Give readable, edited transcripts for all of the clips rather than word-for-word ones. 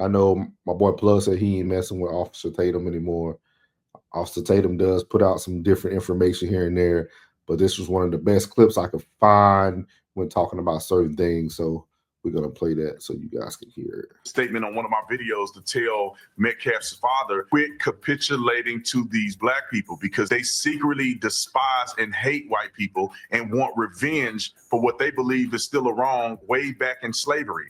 I know my boy Plug said he ain't messing with Officer Tatum anymore. Officer Tatum does put out some different information here and there, but this was one of the best clips I could find when talking about certain things. So we're going to play that so you guys can hear it. Statement on one of my videos to tell Metcalf's father, quit capitulating to these black people because they secretly despise and hate white people and want revenge for what they believe is still a wrong way back in slavery.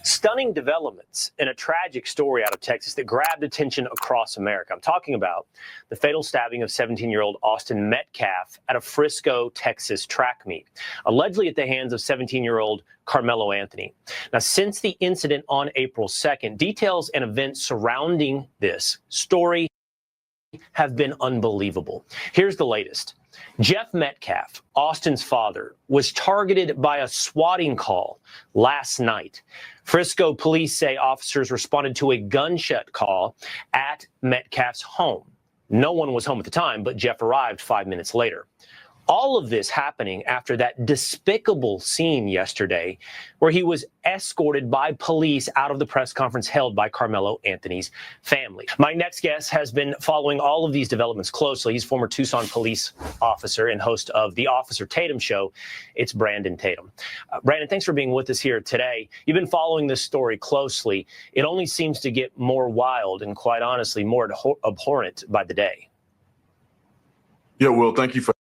Stunning developments in a tragic story out of Texas that grabbed attention across America. I'm talking about the fatal stabbing of 17-year-old Austin Metcalf at a Frisco, Texas track meet, allegedly at the hands of 17-year-old Carmelo Anthony. Now, since the incident on April 2nd, details and events surrounding this story have been unbelievable. Here's the latest. Jeff Metcalf, Austin's father, was targeted by a swatting call last night. Frisco police say officers responded to a gunshot call at Metcalf's home. No one was home at the time, but Jeff arrived 5 minutes later. All of this happening after that despicable scene yesterday where he was escorted by police out of the press conference held by Carmelo Anthony's family. My next guest has been following all of these developments closely. He's former Tucson police officer and host of the Officer Tatum Show. It's Brandon Tatum. Brandon, thanks for being with us here today. You've been following this story closely. It only seems to get more wild and, quite honestly, more abhorrent by the day. Yeah, Will, thank you for.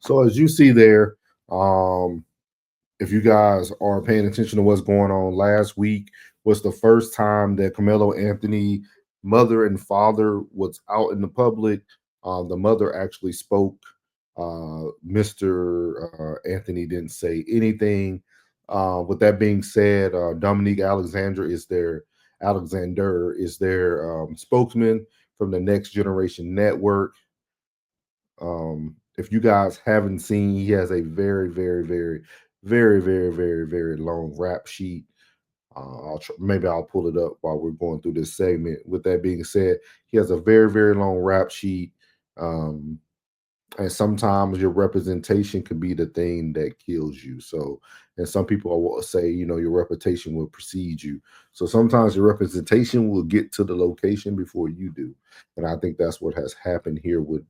So as you see there, if you guys are paying attention to what's going on, last week was the first time that Carmelo Anthony, mother and father, was out in the public. The mother actually spoke. Mr. Anthony didn't say anything. With that being said, Dominique Alexander is their spokesman from the Next Generation Network. If you guys haven't seen, he has a very, very, very, very, very, very, very long rap sheet. Maybe I'll pull it up while we're going through this segment. With that being said, he has a very, very long rap sheet. And sometimes your representation can be the thing that kills you. So, and some people will say, your reputation will precede you. So sometimes your representation will get to the location before you do. And I think that's what has happened here with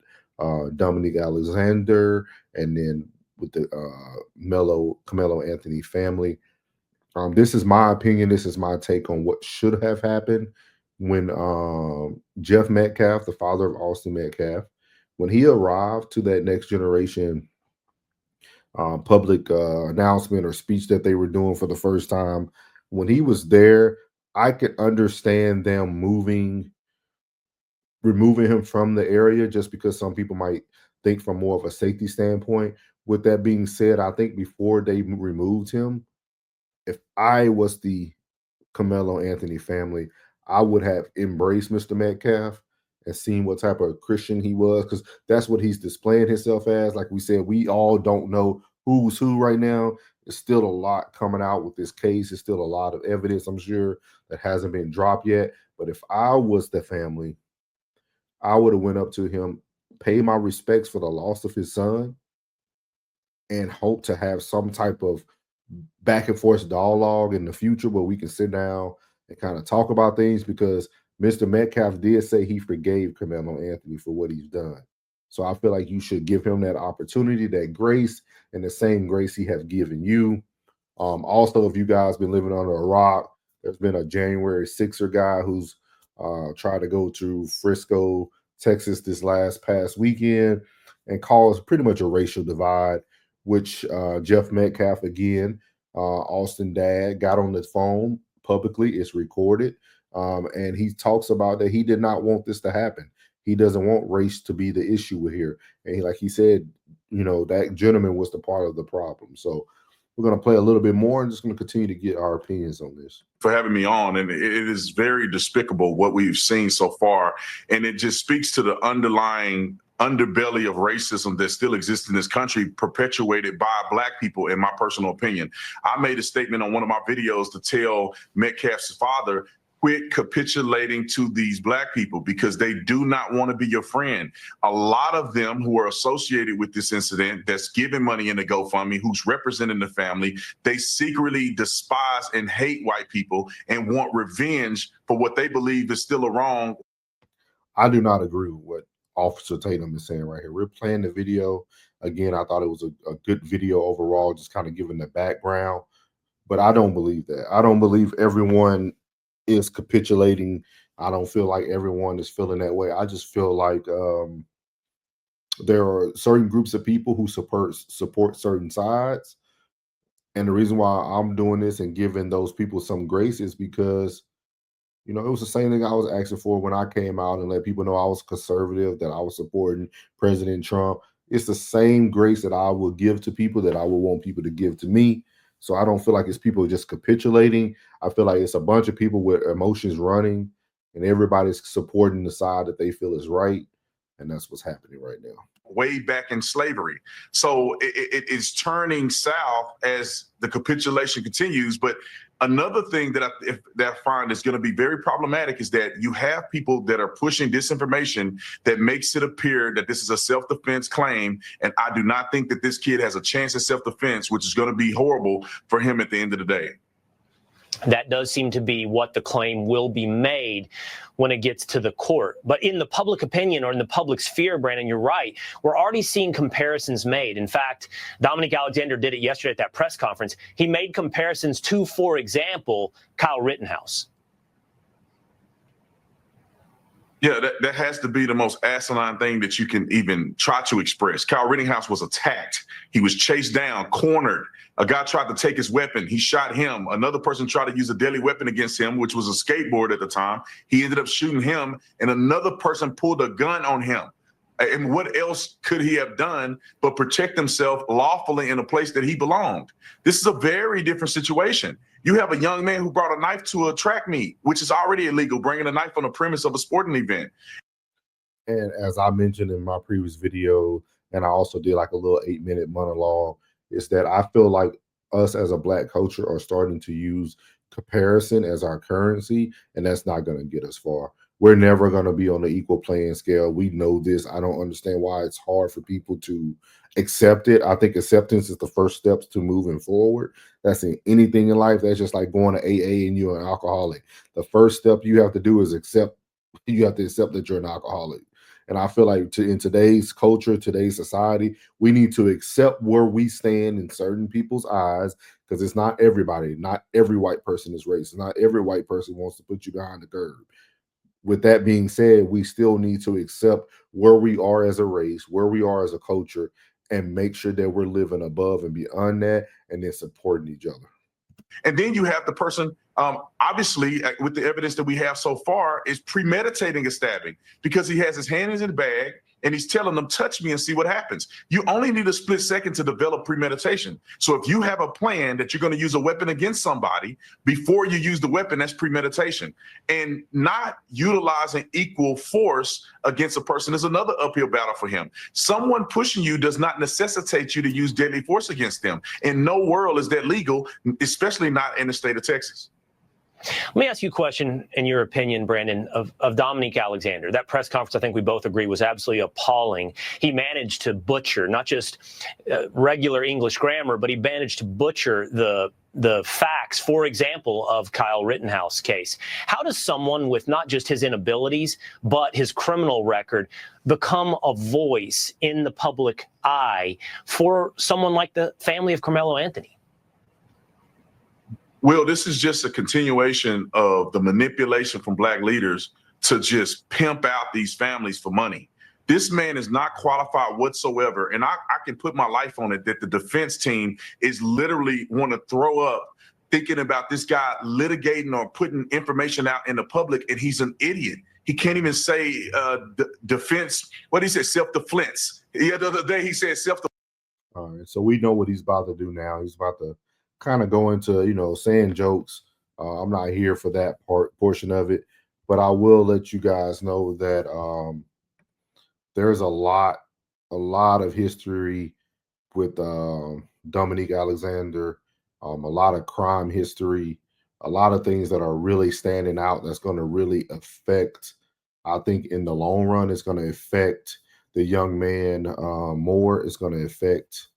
Dominique Alexander, and then with the Carmelo Anthony family. This is my opinion. This is my take on what should have happened when Jeff Metcalf, the father of Austin Metcalf, when he arrived to that Next Generation public announcement or speech that they were doing for the first time, when he was there, I could understand them removing him from the area just because some people might think from more of a safety standpoint. With that being said, I think before they removed him, if I was the Carmelo Anthony family, I would have embraced Mr. Metcalf and seen what type of Christian he was, because that's what he's displaying himself as. Like we said, we all don't know who's who right now. There's still a lot coming out with this case. There's still a lot of evidence, I'm sure, that hasn't been dropped yet. But if I was the family, I would have went up to him, paid my respects for the loss of his son, and hope to have some type of back and forth dialogue in the future where we can sit down and kind of talk about things, because Mr. Metcalf did say he forgave Carmelo Anthony for what he's done. So I feel like you should give him that opportunity, that grace, and the same grace he has given you. Also, if you guys been living under a rock, there's been a January 6er guy who's tried to go to Frisco, Texas this past weekend and caused pretty much a racial divide, which Jeff Metcalf, again, Austin dad, got on the phone publicly. It's recorded. And he talks about that he did not want this to happen. He doesn't want race to be the issue here. And like he said, that gentleman was the part of the problem. So we're going to play a little bit more and just going to continue to get our opinions on this. For having me on. And it is very despicable what we've seen so far. And it just speaks to the underlying underbelly of racism that still exists in this country, perpetuated by Black people, in my personal opinion. I made a statement on one of my videos to tell Metcalf's father, quit capitulating to these black people because they do not want to be your friend. A lot of them who are associated with this incident that's giving money in the GoFundMe, who's representing the family, they secretly despise and hate white people and want revenge for what they believe is still a wrong. I do not agree with what Officer Tatum is saying right here. We're playing the video. Again, I thought it was a good video overall, just kind of giving the background. But I don't believe that. I don't believe everyone is capitulating. I don't feel like everyone is feeling that way. I just feel like there are certain groups of people who support certain sides. And the reason why I'm doing this and giving those people some grace is because, you know, it was the same thing I was asking for when I came out and let people know I was conservative, that I was supporting President Trump. It's the same grace that I will give to people that I will want people to give to me. So I don't feel like it's people just capitulating. I feel like it's a bunch of people with emotions running and everybody's supporting the side that they feel is right. And that's what's happening right now. Way back in slavery. So it is turning south as the capitulation continues. But another thing that I find is going to be very problematic is that you have people that are pushing disinformation that makes it appear that this is a self-defense claim. And I do not think that this kid has a chance at self-defense, which is going to be horrible for him at the end of the day. That does seem to be what the claim will be made when it gets to the court. But in the public opinion or in the public sphere, Brandon, you're right. We're already seeing comparisons made. In fact, Dominique Alexander did it yesterday at that press conference. He made comparisons to, for example, Kyle Rittenhouse. Yeah, that has to be the most asinine thing that you can even try to express. Kyle Rittenhouse was attacked. He was chased down, cornered. A guy tried to take his weapon. He shot him. Another person tried to use a deadly weapon against him, which was a skateboard at the time. He ended up shooting him, and another person pulled a gun on him. And what else could he have done but protect himself lawfully in a place that he belonged? This is a very different situation. You have a young man who brought a knife to a track meet, which is already illegal, bringing a knife on the premise of a sporting event. And as I mentioned in my previous video, and I also did like a little 8-minute monologue, is that I feel like us as a black culture are starting to use comparison as our currency, and that's not going to get us far. We're never going to be on the equal playing scale. We know this. I don't understand why it's hard for people to accept it. I think acceptance is the first steps to moving forward. That's in anything in life. That's just like going to AA and you're an alcoholic. The first step you have to do is accept. You have to accept that you're an alcoholic. And I feel like in today's culture, today's society, we need to accept where we stand in certain people's eyes, because it's not everybody. Not every white person is racist. Not every white person wants to put you behind the curb. With that being said, we still need to accept where we are as a race, where we are as a culture, and make sure that we're living above and beyond that, and then supporting each other. And then you have the person, obviously, with the evidence that we have so far, is premeditating a stabbing because he has his hand in his bag and he's telling them, touch me and see what happens. You only need a split second to develop premeditation. So if you have a plan that you're going to use a weapon against somebody, before you use the weapon, that's premeditation. And not utilizing equal force against a person is another uphill battle for him. Someone pushing you does not necessitate you to use deadly force against them. In no world is that legal, especially not in the state of Texas. Let me ask you a question, in your opinion, Brandon, of Dominique Alexander. That press conference, I think we both agree, was absolutely appalling. He managed to butcher not just regular English grammar, but he managed to butcher the facts, for example, of Kyle Rittenhouse case. How does someone with not just his inabilities, but his criminal record become a voice in the public eye for someone like the family of Carmelo Anthony? Will, this is just a continuation of the manipulation from black leaders to just pimp out these families for money. This man is not qualified whatsoever. And I can put my life on it that the defense team is literally want to throw up thinking about this guy litigating or putting information out in the public, and he's an idiot. He can't even say defense. What did he say? Self-defense. The other day he said self-defense. All right, so we know what he's about to do now. He's about to kind of go into, saying jokes. I'm not here for that portion of it, but I will let you guys know that there's a lot of history with Dominique Alexander, a lot of crime history a lot of things that are really standing out that's going to really affect, I think in the long run, it's going to affect the young man more. It's going to affect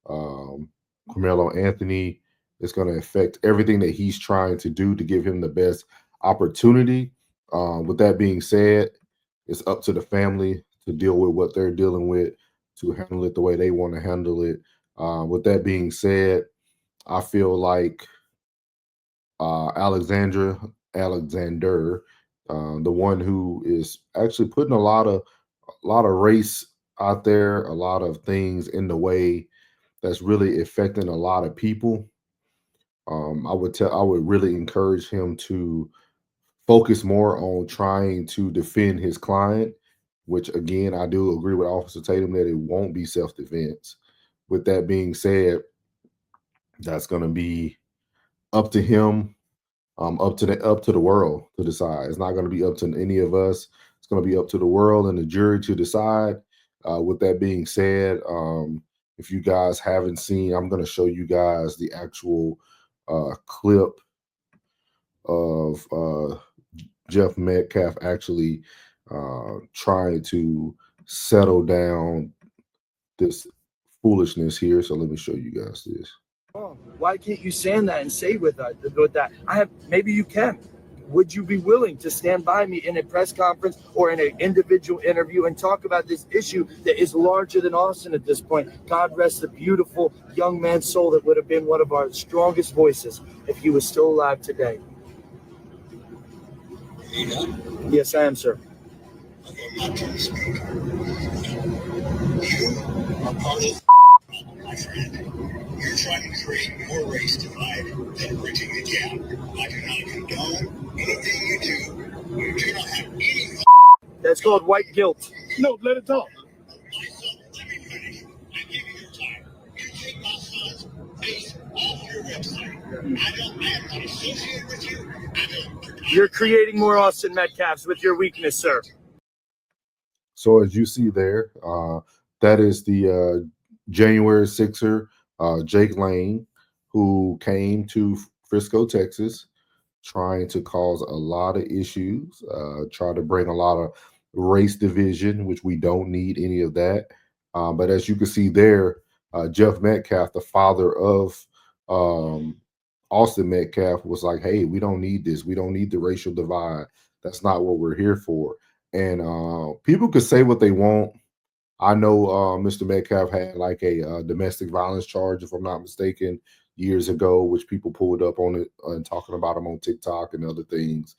um, Carmelo Anthony. It's going to affect everything that he's trying to do to give him the best opportunity. With that being said, it's up to the family to deal with what they're dealing with, to handle it the way they want to handle it. With that being said, I feel like Alexander, the one who is actually putting a lot of race out there, a lot of things in the way that's really affecting a lot of people. I would really encourage him to focus more on trying to defend his client, which again I do agree with Officer Tatum that it won't be self-defense. With that being said, that's going to be up to him, up to the world to decide. It's not going to be up to any of us. It's going to be up to the world and the jury to decide. With that being said, if you guys haven't seen, I'm going to show you guys the actual clip of Jeff Metcalf actually trying to settle down this foolishness here. So let me show you guys this. Why can't you stand that and say with that? Maybe you can. Would you be willing to stand by me in a press conference or in an individual interview and talk about this issue that is larger than Austin at this point? God rest the beautiful young man's soul that would have been one of our strongest voices if he was still alive today. Yes, I am, sir. I'm not trying to speak. You are part of my friend. You're trying to create more race divide than bridging the gap. I do not condone anything you do. You do not have any. That's called white guilt. No, let it talk. My son, let me finish. I give you your time. You take my son's face off your website. I am not associated with you. You're creating more Austin Metcalfs with your weakness, sir. So as you see there, that is the January Sixer, Jake Lane, who came to Frisco, Texas, trying to cause a lot of issues, try to bring a lot of race division, which we don't need any of that. But as you can see there, Jeff Metcalf, the father of Austin Metcalf, was like, hey, we don't need this. We don't need the racial divide. That's not what we're here for. And people could say what they want. I know Mr. Metcalf had like a domestic violence charge, if I'm not mistaken, years ago, which people pulled up on it and talking about him on TikTok and other things.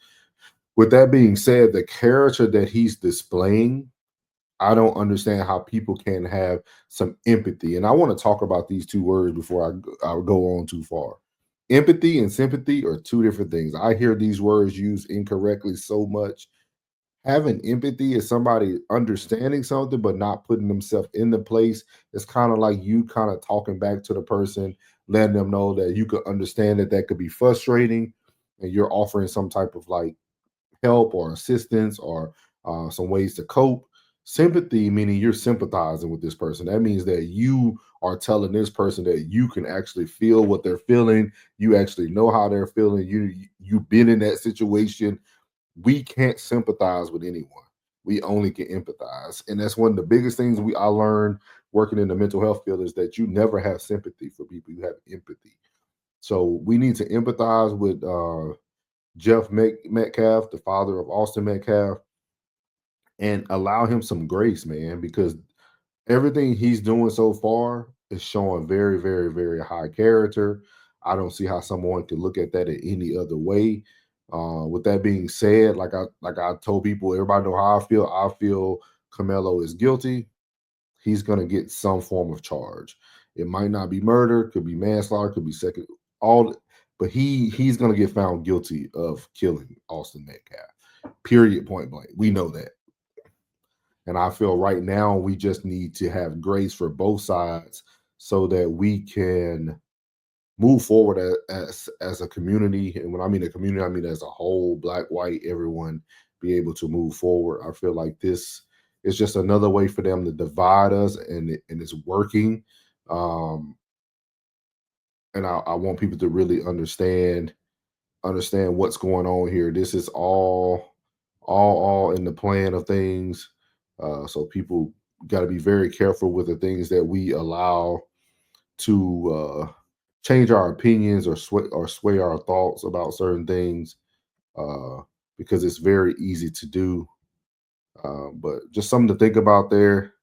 With that being said, the character that he's displaying, I don't understand how people can have some empathy. And I want to talk about these two words before I go on too far. Empathy and sympathy are two different things. I hear these words used incorrectly so much. Having empathy is somebody understanding something but not putting themselves in the place. It's kind of like you kind of talking back to the person, letting them know that you could understand that could be frustrating, and you're offering some type of like help or assistance or some ways to cope. Sympathy meaning you're sympathizing with this person. That means that you are telling this person that you can actually feel what they're feeling. You actually know how they're feeling. You've been in that situation. We can't sympathize with anyone. We only can empathize. And that's one of the biggest things I learned working in the mental health field is that you never have sympathy for people. You have empathy. So we need to empathize with Jeff Metcalf, the father of Austin Metcalf, and allow him some grace, man, because everything he's doing so far is showing very, very, very high character. I don't see how someone could look at that in any other way. With that being said, like I told people, everybody know how I feel. I feel Carmelo is guilty. He's gonna get some form of charge. It might not be murder, could be manslaughter, could be second, but he's gonna get found guilty of killing Austin Metcalf. Period, point blank. We know that. And I feel right now we just need to have grace for both sides so that we can move forward as a community. And when I mean a community, I mean as a whole, black, white, everyone be able to move forward. I feel like this is just another way for them to divide us, and it's working. And I want people to really understand understand what's going on here. This is all in the plan of things. So people got to be very careful with the things that we allow to change our opinions or sway our thoughts about certain things, because it's very easy to do. But just something to think about there.